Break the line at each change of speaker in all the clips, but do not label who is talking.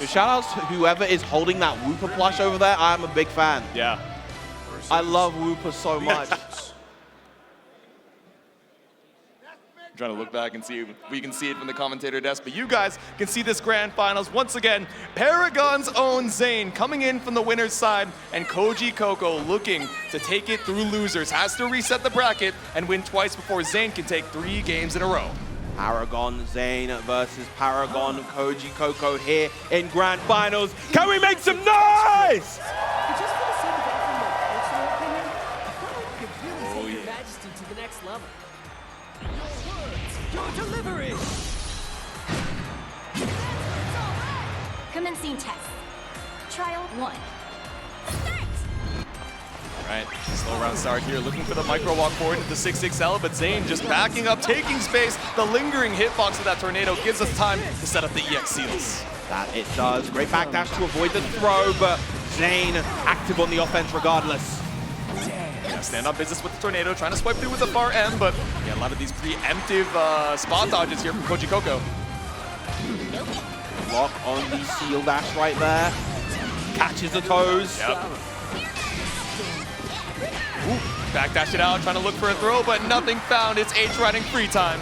Shout out to whoever is holding that Wooper plush over there. I'm a big fan.
Yeah.
I love Wooper so much.
I'm trying to look back and see if we can see it from the commentator desk, but you guys can see this grand finals. Once again, Paragon's own Zane coming in from the winner's side, and Kojicoco looking to take it through losers. Has to reset the bracket and win twice before Zane can take 3 games in a row.
Paragon Zane versus Paragon Kojicoco here in grand finals. Can we make some noise?
Just for the sake of offering my personal opinion, I feel like we could really take your majesty to the next level. Your words, your delivery.
Commencing test. Trial 1. Start!
Right, slow round start here, looking for the micro walk forward into 6XL, but Zane just backing up, taking space. The lingering hitbox of that tornado gives us time to set up the EX seals.
That it does. Great backdash to avoid the throw, but Zane active on the offense regardless.
Yeah, stand on business with the tornado, trying to swipe through with the far M, but yeah, a lot of these preemptive spot dodges here from Kojicoco.
Lock on the seal dash right there. Catches the toes.
Yep. Ooh, backdash it out, trying to look for a throw, but nothing found. It's H riding free time.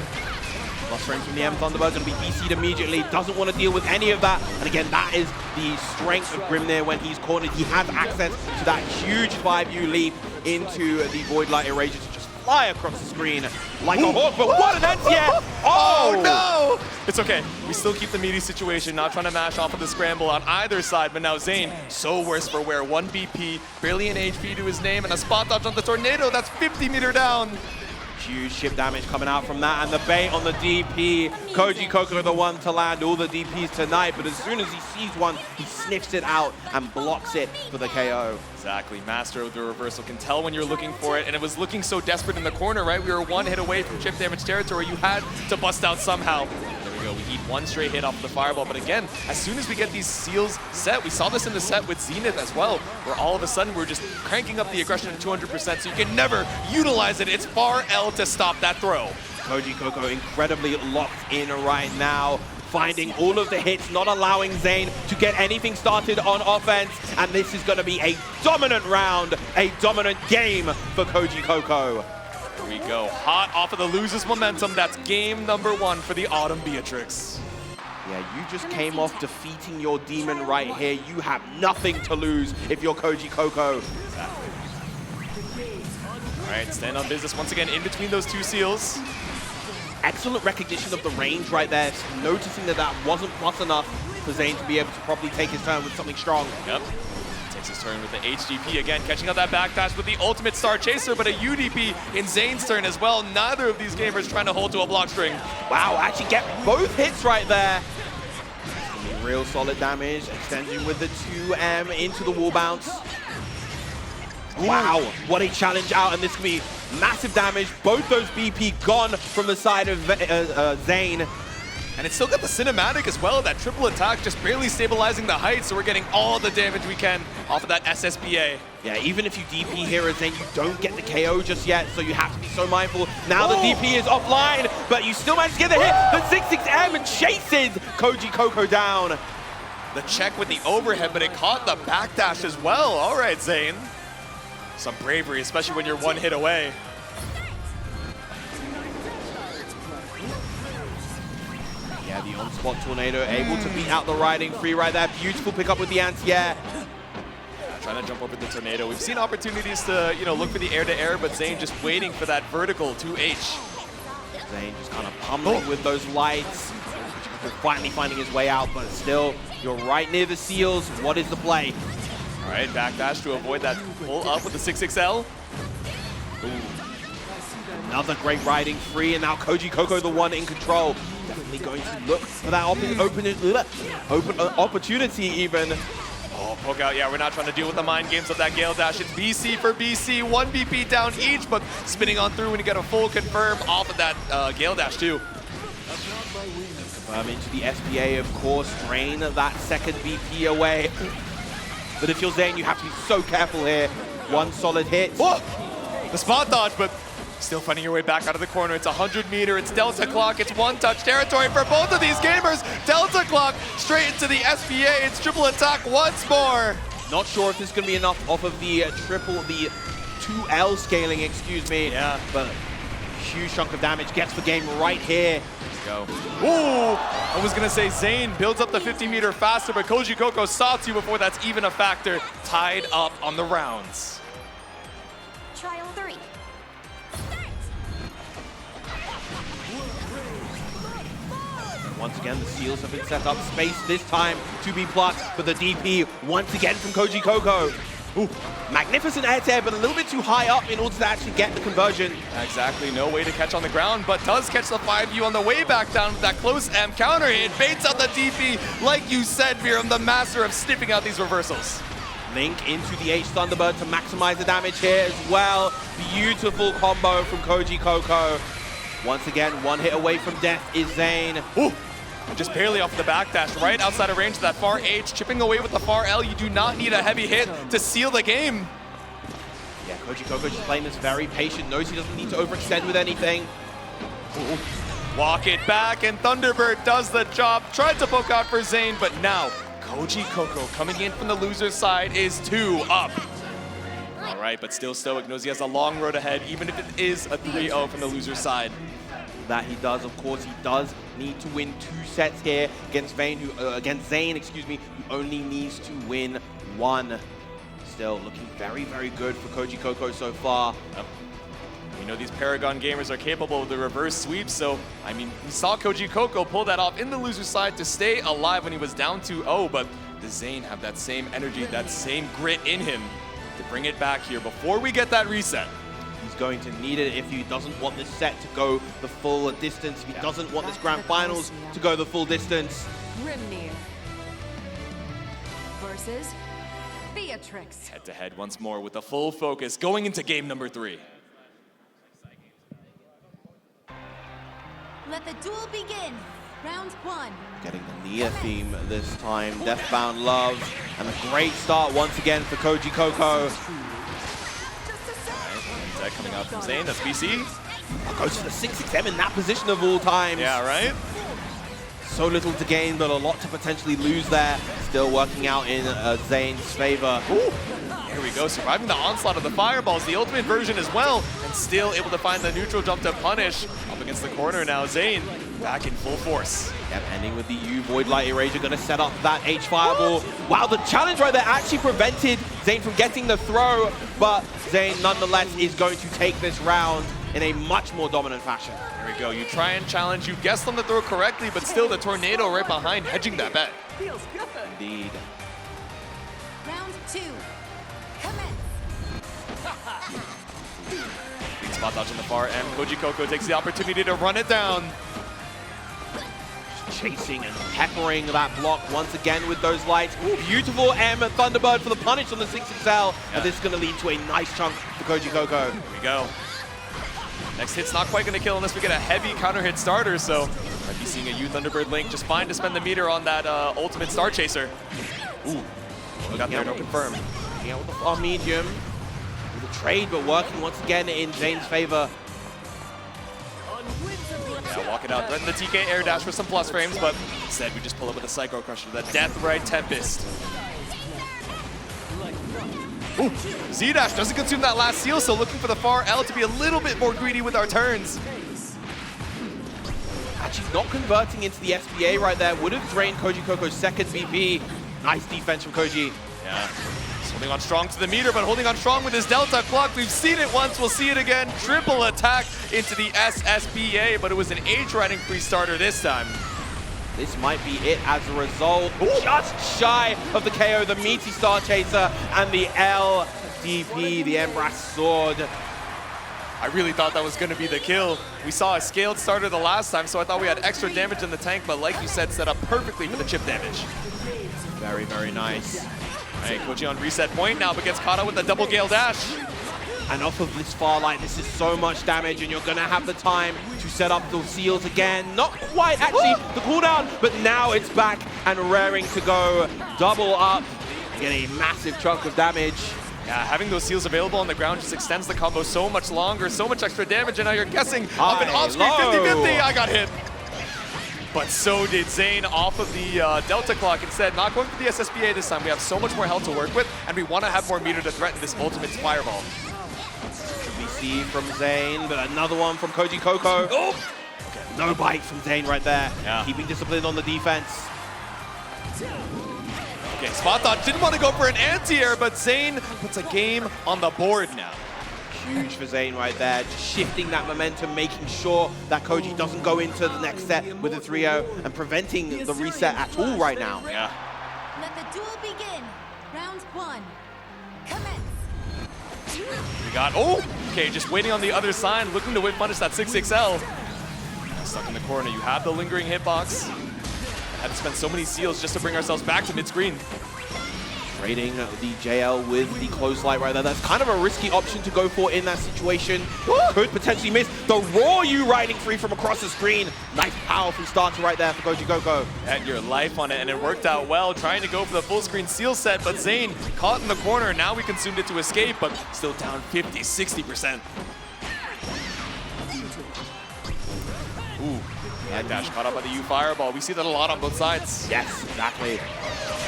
Lost frame from the M Thunderbirds, going to be BC'd immediately. Doesn't want to deal with any of that. And again, that is the strength of Grimnir when he's cornered. He has access to that huge 5U leap into the Void Light Eraser to just fly across the screen like a hawk. But what an NTF!
Oh no! It's okay. We still keep the meaty situation, not trying to mash off of the scramble on either side, but now Zane, so worse for wear. 1 BP, barely an HP to his name, and a spot dodge on the tornado. That's 50 meter down.
Huge ship damage coming out from that, and the bait on the DP. Kojicoco the one to land all the DPs tonight, but as soon as he sees one, he sniffs it out and blocks it for the KO.
Exactly, master of the reversal, can tell when you're looking for it, and it was looking so desperate in the corner, right? We were 1 hit away from chip damage territory. You had to bust out somehow. There we go, we need 1 straight hit off of the fireball, but again, as soon as we get these seals set, we saw this in the set with Zenith as well, where all of a sudden we're just cranking up the aggression to 200%, so you can never utilize it. It's far L to stop that throw.
Kojicoco incredibly locked in right now, finding all of the hits, not allowing Zane to get anything started on offense, and this is going to be a dominant round, a dominant game for Kojicoco.
There we go, hot off of the losers momentum. That's game number 1 for the Autumn Beatrix.
Yeah, you just came off defeating your demon right here. You have nothing to lose if you're Kojicoco.
Exactly. All right, stand on business once again in between those 2 seals.
Excellent recognition of the range right there, noticing that that wasn't plus enough for Zane to be able to probably take his turn with something strong.
Yep. Takes his turn with the HGP again, catching out that backdash with the ultimate Star Chaser, but a UDP in Zane's turn as well. Neither of these gamers trying to hold to a block string.
Wow, actually get both hits right there. Real solid damage, extending with the 2M into the wall bounce. Wow, what a challenge out, and this could be massive damage. Both those BP gone from the side of Zane.
And it's still got the cinematic as well, that triple attack just barely stabilizing the height, so we're getting all the damage we can off of that SSBA.
Yeah, even if you DP here as Zane, you don't get the KO just yet, so you have to be so mindful. Now the DP is offline, but you still manage to get the hit. The 6-6M chases Kojicoco down.
The check with the overhead, but it caught the backdash as well. All right, Zane. Some bravery, especially when you're 1 hit away.
Yeah, the on-spot tornado able to beat out the riding free right there. Beautiful pickup with the anti-air.
Trying to jump over the tornado. We've seen opportunities to, look for the air-to-air, but Zane just waiting for that vertical 2H.
Zane just kind of pummeling with those lights. Finally finding his way out, but still, you're right near the seals. What is the play?
All right, backdash to avoid that pull up with the 6XL.
Another great riding free, and now Kojicoco the one in control. Definitely going to look for that open opportunity even.
Oh, poke out. Yeah, we're not trying to deal with the mind games of that Gale Dash. It's BC for BC. 1 BP down each, but spinning on through when you get a full confirm off of that Gale Dash too.
Confirm into the SPA, of course. Drain that second BP away. But if you're Zane, you have to be so careful here. 1 solid hit.
Oh, the spot dodge, but Still finding your way back out of the corner. It's 100 meter, it's Delta Clock, it's one-touch territory for both of these gamers. Delta Clock straight into the SBA, it's triple attack once more.
Not sure if this is going to be enough off of the the 2L scaling, excuse me.
Yeah.
But huge chunk of damage, gets the game right here.
Go. Ooh, I was gonna say Zane builds up the 50 meter faster, but Kojicoco saw two before that's even a factor. Tied up on the rounds.
Trial 3.
Once again, the seals have been set up. Space this time to be plucked, but the DP once again from Kojicoco. Ooh, magnificent air, but a little bit too high up in order to actually get the conversion.
Exactly, no way to catch on the ground, but does catch the 5U on the way back down with that close M counter hit. Baits out the DP, like you said, Viram, the master of sniffing out these reversals.
Link into the H Thunderbird to maximize the damage here as well. Beautiful combo from Kojicoco. Once again, one hit away from death is Zane.
Ooh. Just barely off the backdash, right outside of range of that far H, chipping away with the far L. You do not need a heavy hit to seal the game.
Yeah, Kojicoco just playing this very patient, knows he doesn't need to overextend with anything.
Ooh. Walk it back, and Thunderbird does the job. Tried to poke out for Zane, but now Kojicoco coming in from the loser's side is 2 up. All right, but still stoic, knows he has a long road ahead, even if it is a 3-0 from the loser's side.
That he does, of course, he does need to win 2 sets here against Zane, excuse me, who only needs to win 1. Still looking very, very good for Kojicoco so far.
We know these Paragon gamers are capable of the reverse sweep, so, I mean, we saw Kojicoco pull that off in the loser's side to stay alive when he was down 2-0, but does Zane have that same energy, that same grit in him to bring it back here before we get that reset?
He's going to need it if he doesn't want this set to go the full distance, if he doesn't want this grand finals to go the full distance.
Grimnir versus Beatrix.
Head to head once more with the full focus going into game number 3.
Let the duel begin. Round 1.
Getting the Nia theme this time, Deathbound Love, and a great start once again for Kojicoco.
Deck coming out from Zane, that's BC.
Goes to the 6-6M in that position of all times.
Yeah, right?
So little to gain, but a lot to potentially lose there. Still working out in Zane's favor.
Ooh. Here we go, surviving the onslaught of the fireballs, the ultimate version as well, and still able to find the neutral jump to punish. Up against the corner now, Zane back in full force.
Yep, ending with the U Void Light Erasure, gonna set up that H Fireball. Wow, the challenge right there actually prevented Zane from getting the throw, but Zane nonetheless is going to take this round in a much more dominant fashion.
Here we go, you try and challenge, you guessed on the throw correctly, but still the tornado right behind, hedging that bet.
Feels good.
Indeed.
Round 2. Commence.
Big spot dodge on the far end. Kojicoco takes the opportunity to run it down.
Chasing and peppering that block once again with those lights. Ooh, beautiful M Thunderbird for the punish on the 6XL. And this is going to lead to a nice chunk for Kojicoco.
Here we go. Next hit's not quite going to kill unless we get a heavy counter hit starter, so might be seeing a U Thunderbird Link just fine to spend the meter on that ultimate Star Chaser. Ooh, got there, no confirm.
Yeah, with the far medium. With a trade, but working once again in Zane's favor.
Yeah, walk it out, threaten the TK air dash for some plus frames, but instead we just pull up with a Psycho Crusher, the Death Right Tempest. Ooh, Z-Dash doesn't consume that last seal, so looking for the far L to be a little bit more greedy with our turns.
Actually not converting into the SBA right there would have drained Kojicoco's second BP. Nice defense from Koji.
Yeah, he's holding on strong to the meter, but holding on strong with his Delta Clock. We've seen it once, we'll see it again. Triple attack into the SSBA, but it was an H-riding free starter this time.
This might be it as a result. Ooh. Just shy of the KO, the meaty Star Chaser and the LDP, the Embrace Sword.
I really thought that was going to be the kill. We saw a scaled starter the last time, so I thought we had extra damage in the tank, but like you said, set up perfectly for the chip damage.
Very, very nice.
All right, Koji on reset point now, but gets caught out with the double gale dash.
And off of this far line, this is so much damage, and you're gonna have the time to set up those seals again. Not quite, actually, the cooldown, but now it's back and raring to go. Double up, get a massive chunk of damage.
Yeah, having those seals available on the ground just extends the combo so much longer, so much extra damage, and now you're guessing up and off screen 50-50. I got hit. But so did Zane off of the Delta Clock instead. Not going for the SSBA this time. We have so much more health to work with, and we want to have more meter to threaten this ultimate fireball.
We see from Zane, but another one from Kojicoco. Oh! Okay, no bite from Zane right there.
Yeah.
Keeping discipline on the defense.
Okay, Spot Dodge didn't want to go for an anti-air, but Zane puts a game on the board now.
Huge for Zane right there, just shifting that momentum, making sure that Koji doesn't go into the next set with a 3-0 and preventing the reset at all right now.
Yeah.
Let the duel begin. Round 1. Commence.
We got, oh, okay, just waiting on the other side, looking to whip punish that 6XL. Stuck in the corner, you have the lingering hitbox. Had to spend so many seals just to bring ourselves back to mid-screen.
Trading the JL with the close light right there. That's kind of a risky option to go for in that situation. Could potentially miss. The raw you riding free from across the screen. Nice powerful starter right there for Kojicoco.
Had your life on it, and it worked out well, trying to go for the full screen seal set, but Zane caught in the corner. Now we consumed it to escape, but still down 50-60%. Ooh, that dash caught up by the U fireball. We see that a lot on both sides.
Yes, exactly.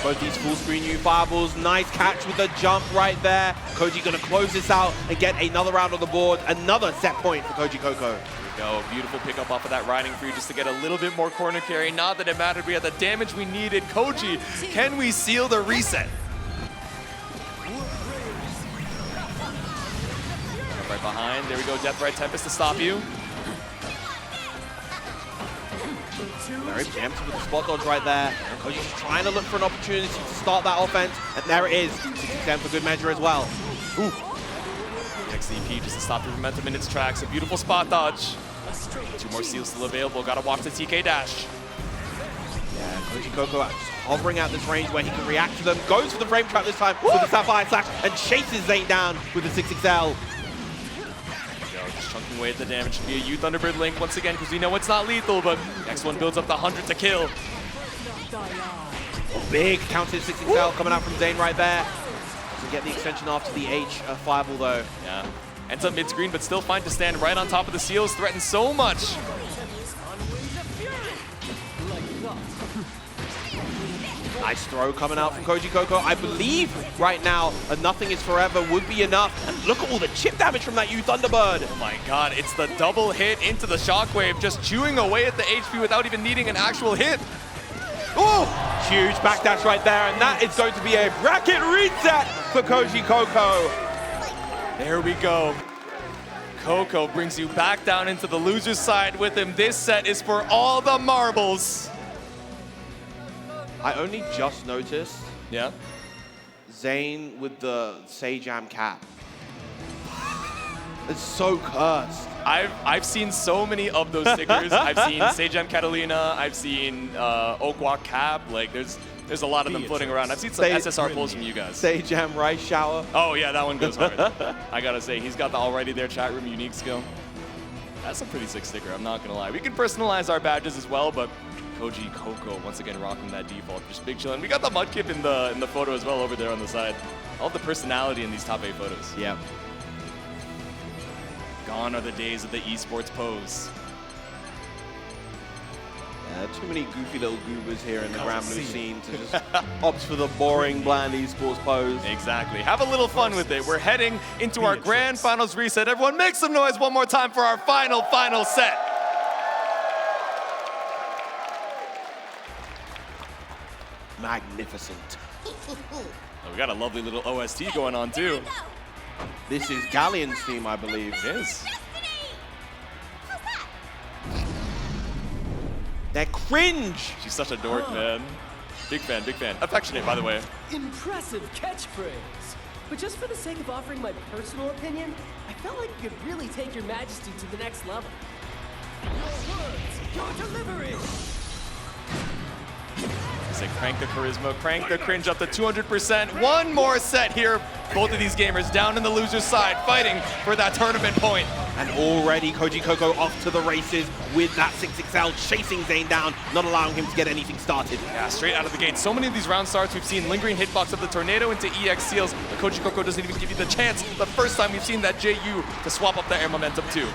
Both these full screen U fireballs. Nice catch with the jump right there. Koji gonna close this out and get another round on the board. Another set point for Kojicoco.
There we go. Beautiful pickup off of that riding free just to get a little bit more corner carry. Not that it mattered. We had the damage we needed. Koji, can we seal the reset? Right behind. There we go. Death Right Tempest to stop you.
Very preemptive with the spot dodge right there. Koji's just trying to look for an opportunity to start that offense, and there it is. 60% for good measure as well.
Ooh. XCP just to stop the momentum in its tracks. A beautiful spot dodge. 2 more seals still available. Gotta watch the TK dash.
Yeah, Kojicoco just hovering at this range where he can react to them. Goes for the frame trap this time with the Sapphire Slash and chases Zane down with the 6XL.
Chunking away at the damage. Should be a U Thunderbird link once again because we know it's not lethal, but next one builds up the 100 to kill.
Big counter 6XL coming out from Zane right there. Doesn't get the extension after the H fireball though.
Yeah. Ends up mid-screen, but still fine to stand right on top of the seals. Threatens so much.
Nice throw coming out from Kojicoco. I believe right now a nothing is forever would be enough. And look at all the chip damage from that U Thunderbird.
Oh my god, it's the double hit into the shockwave, just chewing away at the HP without even needing an actual hit.
Oh, huge backdash right there, and that is going to be a bracket reset for Kojicoco.
There we go. Coco brings you back down into the loser's side with him. This set is for all the marbles.
I only just noticed
Yeah.
Zane with the Sajam cap. It's so cursed.
I've seen so many of those stickers. I've seen Sajam Catalina. I've seen Okwak Cap. Like there's a lot of them floating around. I've seen some SSR pulls from you guys.
Sajam Rice Shower.
Oh yeah, that one goes hard. I gotta say, he's got the already there chat room unique skill. That's a pretty sick sticker, I'm not gonna lie. We can personalize our badges as well, but Kojicoco once again rocking that default, just big chillin'. We got the Mudkip in the photo as well over there on the side. All the personality in these top 8 photos.
Yeah.
Gone are the days of the esports pose.
Yeah, too many goofy little goobers here in the Granblue scene to just opt for the boring, bland esports pose.
Exactly. Have a little fun with it. We're heading into our grand finals reset. Everyone make some noise one more time for our final set.
Magnificent.
Oh, we got a lovely little OST going on too.
This is Galleon's theme, I believe.
It is.
They're cringe.
She's such a dork, man. Big fan, big fan. Affectionate, by the way.
Impressive catchphrase. But just for the sake of offering my personal opinion, I felt like you could really take your majesty to the next level. Your words, your delivery.
I say crank the charisma, crank the cringe up to 200%. One more set here. Both of these gamers down in the loser's side, fighting for that tournament point.
And already Kojicoco off to the races with that 6XL, chasing Zane down, not allowing him to get anything started.
Yeah, straight out of the gate. So many of these round starts, we've seen lingering hitbox of the Tornado into EX seals, but Kojicoco doesn't even give you the chance. The first time we've seen that JU to swap up the air momentum too.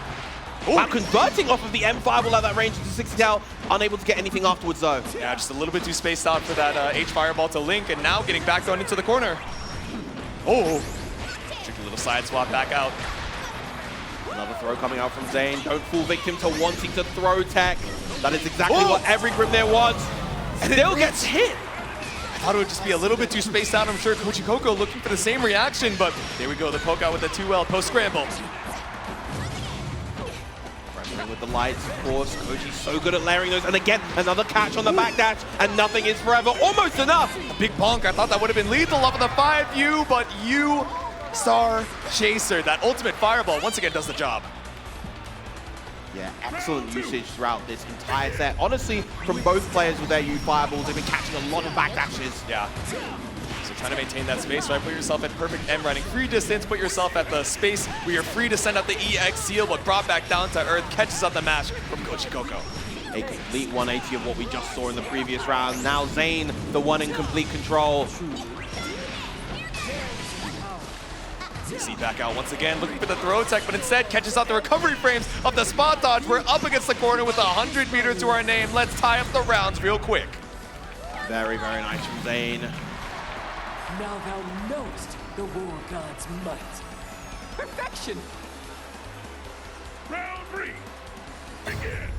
Wow, converting off of the M5 will at that range into 6XL, unable to get anything afterwards though.
Yeah, just a little bit too spaced out for that H fireball to link, and now getting back down into the corner. Oh, tricky little side swap back out.
Another throw coming out from Zane. Don't fall victim to wanting to throw tech. That is exactly what every Grim there wants. Still gets hit.
I thought it would just be a little bit too spaced out. I'm sure Kojicoco looking for the same reaction, but there we go. The poke out with the 2L post-scramble.
Pressuring with the lights, of course. Koji's so good at layering those. And again, another catch on the backdash, and nothing is forever. Almost enough.
Big bonk. I thought that would have been lethal off of the 5U, but you Star Chaser, that ultimate fireball, once again does the job.
Yeah, excellent usage throughout this entire set. Honestly, from both players with their U fireballs, they've been catching a lot of backdashes.
Yeah. So trying to maintain that space, right? Put yourself at perfect M riding free distance, put yourself at the space where you're free to send out the EX seal, but brought back down to earth, catches up the match from Kojicoco.
A complete 180 of what we just saw in the previous round. Now Zane, the one in complete control.
See back out once again, looking for the throw tech, but instead catches out the recovery frames of the spot dodge. We're up against the corner with 100 meters to our name. Let's tie up the rounds real quick.
Very, very nice from Zane.
Now thou knowest the war god's might. Perfection!
Round 3, begin.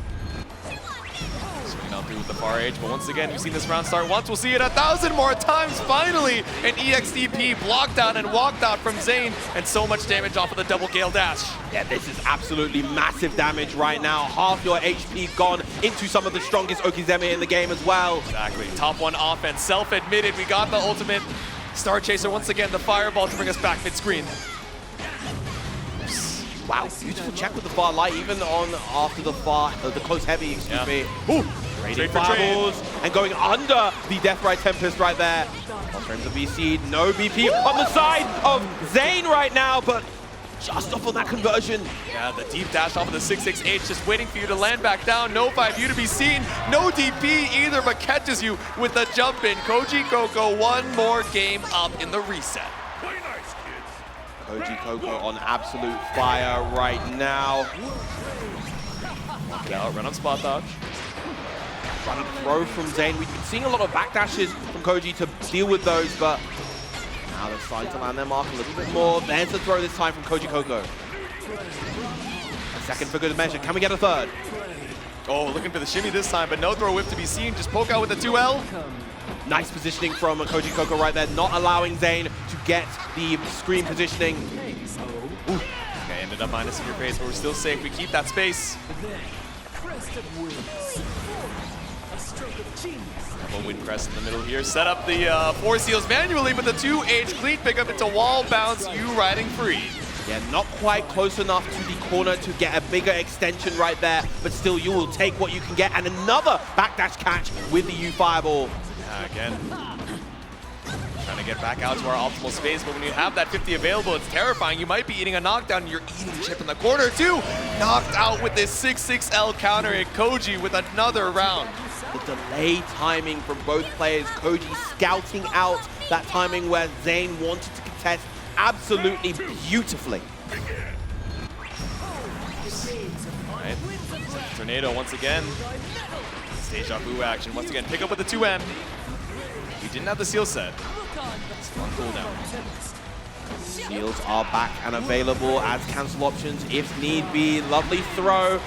Swinging out through with the far edge, but once again, we've seen this round start once. We'll see it 1,000 more times. Finally, an EXDP blocked out and walked out from Zane, and so much damage off of the double gale dash.
Yeah, this is absolutely massive damage right now. Half your HP gone into some of the strongest Okizeme in the game as well.
Exactly. Top one offense, self-admitted. We got the ultimate Star Chaser. Once again, the fireball to bring us back mid-screen.
Wow, beautiful check with the far light, even on after the close heavy, excuse me. Ooh, trading fireballs and going under the Deathrite Tempest right there. Lost frames of VC, no BP on the side of Zane right now, but just off on that conversion.
Yeah, the deep dash off of the 668, just waiting for you to land back down. No 5U to be seen, no DP either, but catches you with the jump in. Kojicoco, one more game up in the reset.
Play nice, kids.
Kojicoco on absolute fire right now.
Lock it out, run on spot dodge.
Trying to throw from Zane. We've been seeing a lot of backdashes from Koji to deal with those, but now they're starting to land their mark a little bit more. There's the throw this time from Kojicoco. A second for good measure. Can we get a third?
Oh, looking for the shimmy this time, but no throw whip to be seen. Just poke out with the 2L.
Nice positioning from Kojicoco right there, not allowing Zane to get the screen positioning.
Ooh. Okay, ended up minusing your pace, but we're still safe. We keep that space.
Crest of wings. A stroke of genius.
Couple wind crest in the middle here. Set up the 4 seals manually, but the 2H clean pickup into wall bounce. You riding free.
Yeah, not quite close enough to the corner to get a bigger extension right there, but still you will take what you can get. And another backdash catch with the U fireball.
Again, trying to get back out to our optimal space, but when you have that 50 available, it's terrifying. You might be eating a knockdown, and you're eating chip in the corner too. Knocked out with this 6-6L counter, and Koji with another round.
The delay timing from both players. Koji scouting out that timing where Zane wanted to contest absolutely beautifully.
All right, Tornado once again. Deja vu action once again. Pick up with the 2M. We didn't have the seal set. It's on cooldown.
Seals are back and available as cancel options if need be. Lovely throw.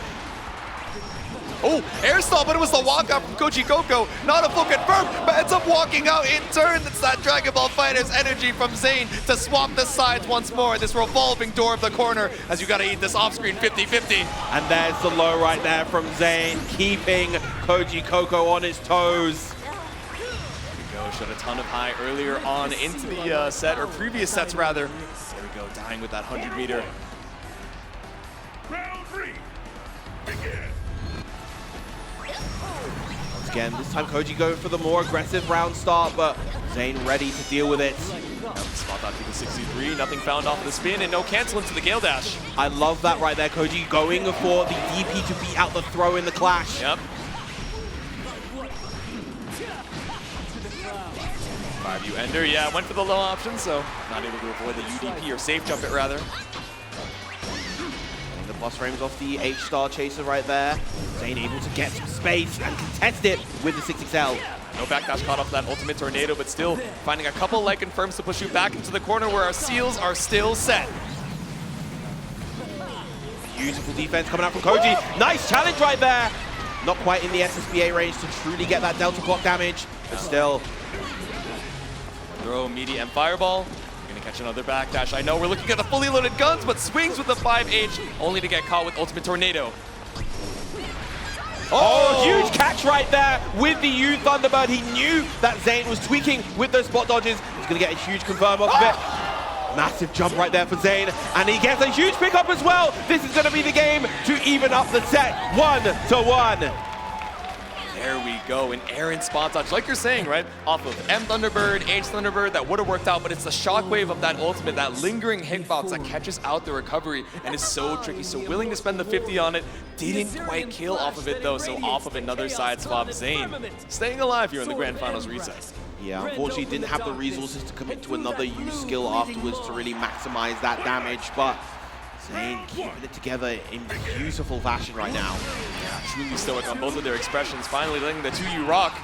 Oh, air stall, but it was the walkout from Kojicoco. Not a full confirm, but ends up walking out in turn. It's that Dragon Ball Fighters energy from Zane to swap the sides once more. This revolving door of the corner as you gotta eat this off-screen 50-50.
And there's the low right there from Zane, keeping Kojicoco on his toes.
Shot a ton of high earlier on into the set, or previous sets rather. There we go, dying with that 100 meter.
Round 3, begin.
Once again, this time Koji going for the more aggressive round start, but Zane ready to deal with it.
Spot out to the 63, nothing found off of the spin, and no cancel into the Gale Dash.
I love that right there, Koji, going for the DP to beat out the throw in the clash.
Yep. 5U Ender, yeah, went for the low option, so not able to avoid the UDP, or safe jump it rather.
And the plus frames off the H-Star Chaser right there. Zane able to get some space and contest it with the 6XL.
No backdash caught off that ultimate tornado, but still finding a couple like confirms to push you back into the corner where our seals are still set.
Beautiful defense coming out from Koji. Nice challenge right there. Not quite in the SSBA range to truly get that Delta Clock damage, but still.
Throw medium fireball. We're gonna catch another backdash. I know we're looking at the fully loaded guns, but swings with the 5H only to get caught with ultimate tornado.
Oh, huge catch right there with the U Thunderbird. He knew that Zane was tweaking with those spot dodges. He's going to get a huge confirm off of it. Massive jump right there for Zane. And he gets a huge pickup as well. This is going to be the game to even up the set 1-1.
There we go, an errant spot dodge, like you're saying, right? Off of M Thunderbird, H Thunderbird, that would have worked out, but it's the shockwave of that ultimate, that lingering hitbox that catches out the recovery and is so tricky. So willing to spend the 50 on it, didn't quite kill off of it though, so off of another side swap. Zane staying alive here in the Grand Finals reset.
Yeah, unfortunately didn't have the resources to commit to another U skill afterwards to really maximize that damage, but Zane keeping it together in beautiful fashion right now.
Yeah, truly stoic on both of their expressions, finally letting the 2U rock.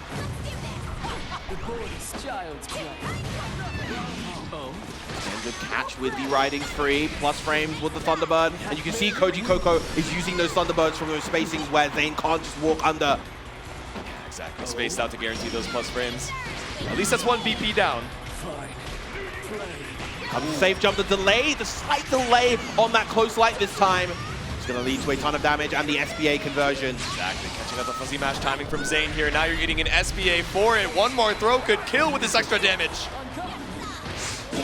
And good catch with the riding free, plus frames with the Thunderbird, and you can see Kojicoco is using those Thunderbirds from those spacings where Zane can't just walk under.
Exactly, spaced out to guarantee those plus frames. At least that's one BP down.
Comes the safe jump, the delay, the slight delay on that close light this time. It's going to lead to a ton of damage and the SBA conversion.
Exactly, catching up the fuzzy mash timing from Zane here. Now you're getting an SBA for it. One more throw could kill with this extra damage.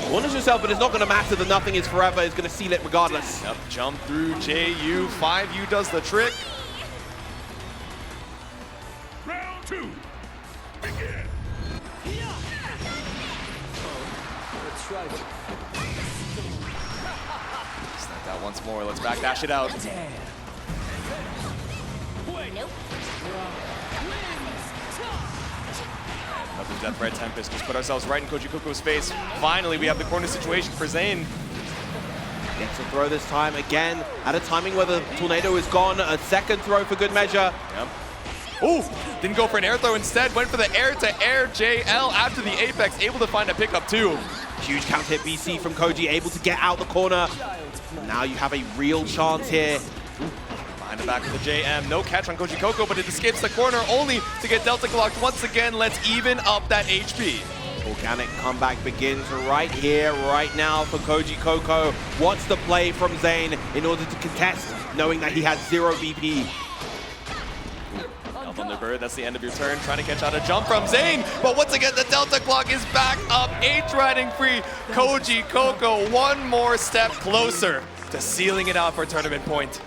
Corners yourself, but it's not going to matter. The nothing is forever. It's going to seal it regardless.
Yep, jump through JU. 5U does the trick.
Round 2. Begin.
Snap that once more. Let's backdash it out.
Nope.
Another Death Red Tempest. Just put ourselves right in Kojicoco's face. Finally, we have the corner situation for Zane.
Gets a throw this time again at a timing where the tornado is gone. A second throw for good measure.
Yep. Ooh, didn't go for an air throw, instead went for the air-to-air JL after the Apex, able to find a pickup too.
Huge count hit BC from Koji, able to get out the corner. Now you have a real chance here.
Behind the back of the JM, no catch on Kojicoco, but it escapes the corner only to get Delta locked once again. Let's even up that HP.
Organic comeback begins right here, right now for Kojicoco. What's the play from Zane in order to contest, knowing that he has 0 BP?
Thunderbird, that's the end of your turn. Trying to catch out a jump from Zane, but once again, the Delta clock is back up. H riding free. Kojicoco one more step closer to sealing it out for a tournament point.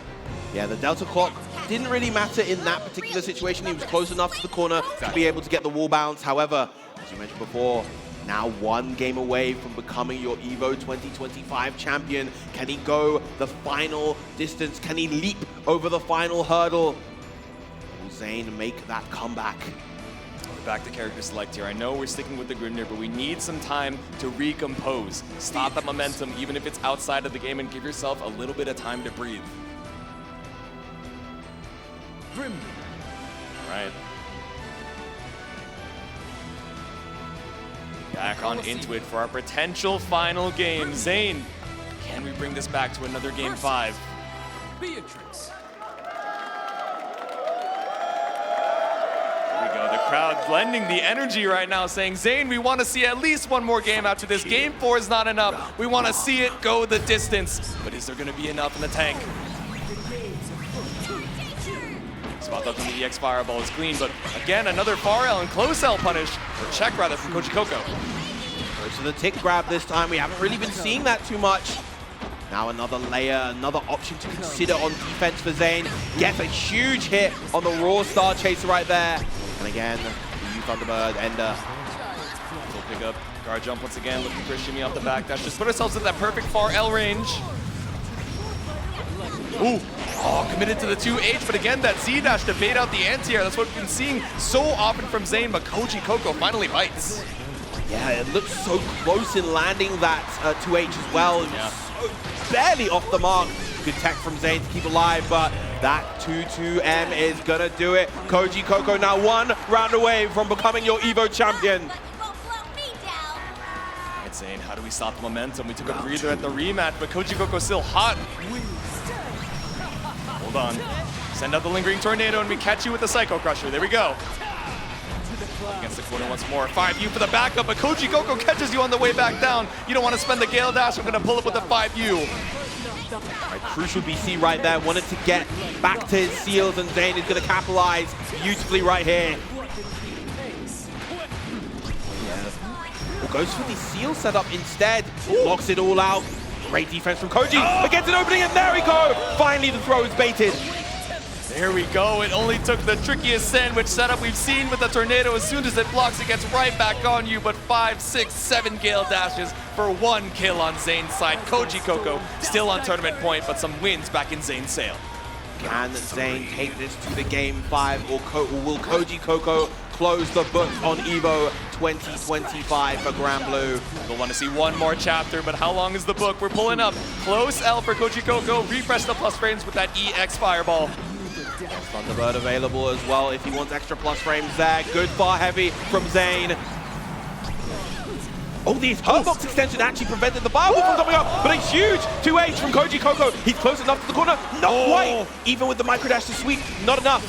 Yeah, the Delta clock didn't really matter in that particular situation. He was close enough to the corner to be able to get the wall bounce. However, as you mentioned before, now one game away from becoming your EVO 2025 champion. Can he go the final distance? Can he leap over the final hurdle? Will Zane make that comeback?
Back to character select here. I know we're sticking with the Grimnir, but we need some time to recompose. Stop that momentum, even if it's outside of the game, and give yourself a little bit of time to breathe.
Grimnir.
All right. Back on into it for our potential final game. Zane, can we bring this back to another game 5?
Beatrix.
There we go. The crowd blending the energy right now, saying, Zane, we want to see at least one more game after this. Game 4 is not enough. We want to see it go the distance. But is there going to be enough in the tank? Spot up from the EX Fireball is clean, but again, another far L and close L punish, or check rather, from Kojicoco.
Goes to the tick grab this time. We haven't really been seeing that too much. Now another layer, another option to consider on defense for Zane. Gets a huge hit on the raw Star Chaser right there. And again, the U Thunderbird Ender.
Full Pick up guard jump once again, looking for a shimmy off the back dash. Just put ourselves in that perfect far L range. Ooh, oh, committed to the 2H, but again, that Z dash to bait out the anti-air. That's what we've been seeing so often from Zane, but Kojicoco finally bites.
Yeah, it looks so close in landing that 2H as well. It was so barely off the mark. Good tech from Zane to keep alive, but that 2-2M is gonna do it. Kojicoco now 1 round away from becoming your EVO champion.
But you won't blow me down.
Right, Zane, how do we stop the momentum? We took a breather at the rematch, but Kojicoco's still hot. Hold on. Send out the lingering tornado and we catch you with the Psycho Crusher. There we go. Against the corner once more. 5U for the backup, but Kojicoco catches you on the way back down. You don't want to spend the Gale Dash. I'm going to pull up with the 5U.
Right, crucial BC right there. Wanted to get back to his seals, and Zane is going to capitalize beautifully right here. Goes for the seal setup instead. Locks it all out. Great defense from Koji. But gets an opening, and there we go. Finally, the throw is baited.
There we go. It only took the trickiest sandwich setup we've seen with the tornado. As soon as it blocks, it gets right back on you. But 5, 6, 7 Gale Dashes for 1 kill on Zane's side. Kojicoco still on tournament point, but some wins back in Zane's sail.
Can Zane take this to the game 5, or will Kojicoco close the book on EVO 2025 for Granblue?
We'll want to see one more chapter, but how long is the book? We're pulling up. Close L for Kojicoco. Refresh the plus frames with that EX Fireball.
Thunderbird available as well if he wants extra plus frames there. Good far heavy from Zane. Oh, the Hurtbox extension actually prevented the fireball from coming up, but a huge 2H from Kojicoco. He's close enough to the corner. Not quite. Even with the micro dash to sweep, not enough.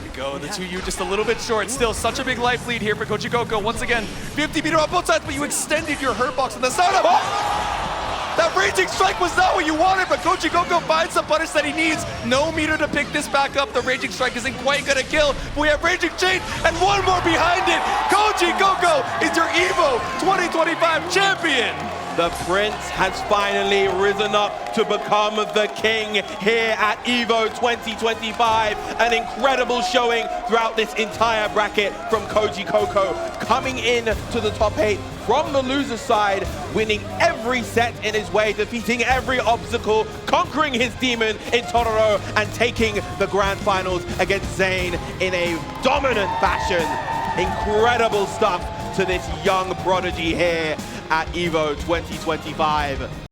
There we go. The 2U just a little bit short. Still such a big life lead here for Kojicoco. Once again, 50 meter on both sides, but you extended your Hurtbox on the side of That Raging Strike was not what you wanted, but Kojicoco finds the punish that he needs. No meter to pick this back up. The Raging Strike isn't quite gonna kill, but we have Raging Chain and one more behind it. Kojicoco is your EVO 2025 champion.
The Prince has finally risen up to become the king here at EVO 2025. An incredible showing throughout this entire bracket from Kojicoco, coming in to the top 8 from the loser side, winning every set in his way, defeating every obstacle, conquering his demon in Tororo, and taking the grand finals against Zane in a dominant fashion. Incredible stuff to this young prodigy here at EVO 2025.